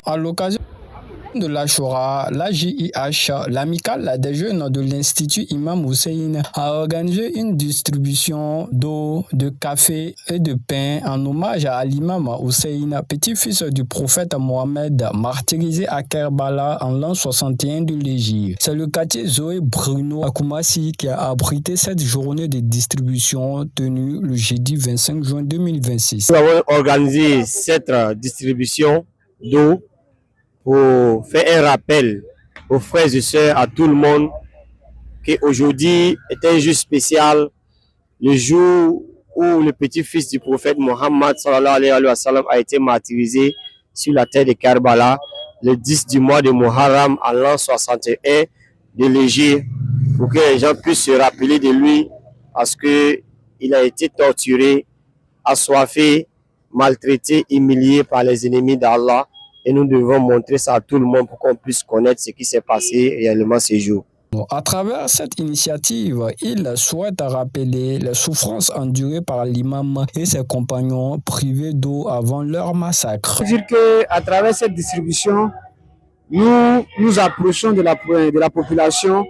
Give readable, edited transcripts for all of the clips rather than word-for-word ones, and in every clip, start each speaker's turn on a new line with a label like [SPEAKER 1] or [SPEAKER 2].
[SPEAKER 1] À l'occasion de l'Achoura, la JIH, l'amicale des jeunes de l'Institut Imam Hussein, a organisé une distribution d'eau, de café et de pain en hommage à l'imam Hussein, petit-fils du prophète Mohammed, martyrisé à Kerbala en l'an 61 de l'Hégire. C'est le quartier Zoé Bruno à Koumassi qui a abrité cette journée de distribution tenue le jeudi 25 juin 2026.
[SPEAKER 2] Nous avons organisé cette distribution d'eau pour faire un rappel aux frères et sœurs, à tout le monde, qu'aujourd'hui est un jour spécial, le jour où le petit-fils du prophète Mohammed sallallahu alayhi wa sallam a été martyrisé sur la terre de Karbala, le 10 du mois de Muharram en l'an 61 de l'Hégire, pour que les gens puissent se rappeler de lui, parce qu'il a été torturé, assoiffé, maltraité, humilié par les ennemis d'Allah. Et nous devons montrer ça à tout le monde pour qu'on puisse connaître ce qui s'est passé réellement ces jours.
[SPEAKER 1] À travers cette initiative, il souhaite rappeler les souffrances endurées par l'imam et ses compagnons privés d'eau avant leur massacre.
[SPEAKER 3] Je veux dire qu'à travers cette distribution, nous nous approchons de la population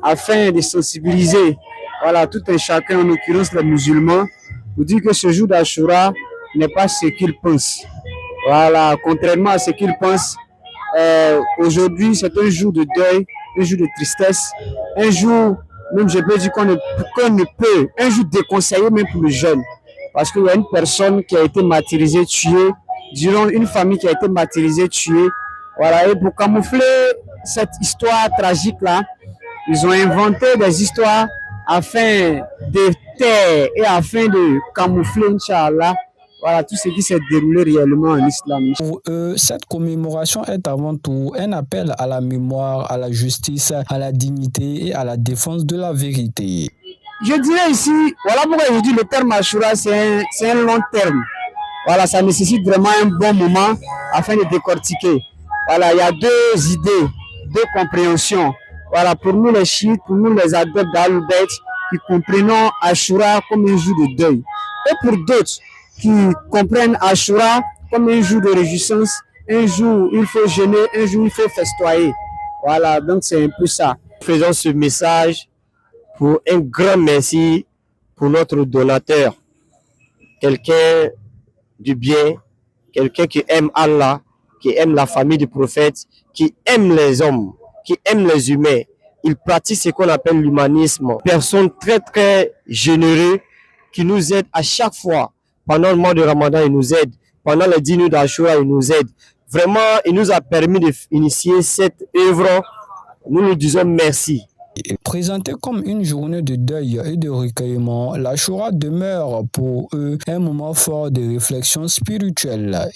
[SPEAKER 3] afin de sensibiliser tout un chacun, en l'occurrence les musulmans, pour dire que ce jour d'Achoura n'est pas ce qu'ils pensent. Contrairement à ce qu'ils pensent, aujourd'hui c'est un jour de deuil, un jour de tristesse, un jour, même je peux dire qu'on ne peut, un jour déconseillé même pour les jeunes. Parce qu'il y a une personne qui a été martyrisée, tuée, durant une famille qui a été martyrisée, tuée. Et pour camoufler cette histoire tragique-là, ils ont inventé des histoires afin de taire et afin de camoufler, Inch'Allah, tout ce qui s'est déroulé réellement en islam.
[SPEAKER 1] Pour eux, cette commémoration est avant tout un appel à la mémoire, à la justice, à la dignité et à la défense de la vérité.
[SPEAKER 3] Je dirais ici, voilà pourquoi je dis le terme Achoura, c'est un long terme. Ça nécessite vraiment un bon moment afin de décortiquer. Il y a deux idées, deux compréhensions. Pour nous les chiites, pour nous les adeptes d'Al-Bayt, qui comprenons Achoura comme un jour de deuil. Et pour d'autres, qui comprennent Achoura comme un jour de réjouissance, un jour où il faut jeûner, un jour où il faut festoyer. Donc c'est un peu ça.
[SPEAKER 2] Faisons ce message pour un grand merci pour notre donateur, quelqu'un du bien, quelqu'un qui aime Allah, qui aime la famille du prophète, qui aime les hommes, qui aime les humains. Il pratique ce qu'on appelle l'humanisme. Personne très très généreux qui nous aide à chaque fois. Pendant le mois de Ramadan, il nous aide. Pendant les 10 nuits d'Achoura, il nous aide. Vraiment, il nous a permis d'initier cette œuvre. Nous nous disons merci.
[SPEAKER 1] Présenté comme une journée de deuil et de recueillement, l'Achoura demeure pour eux un moment fort de réflexion spirituelle.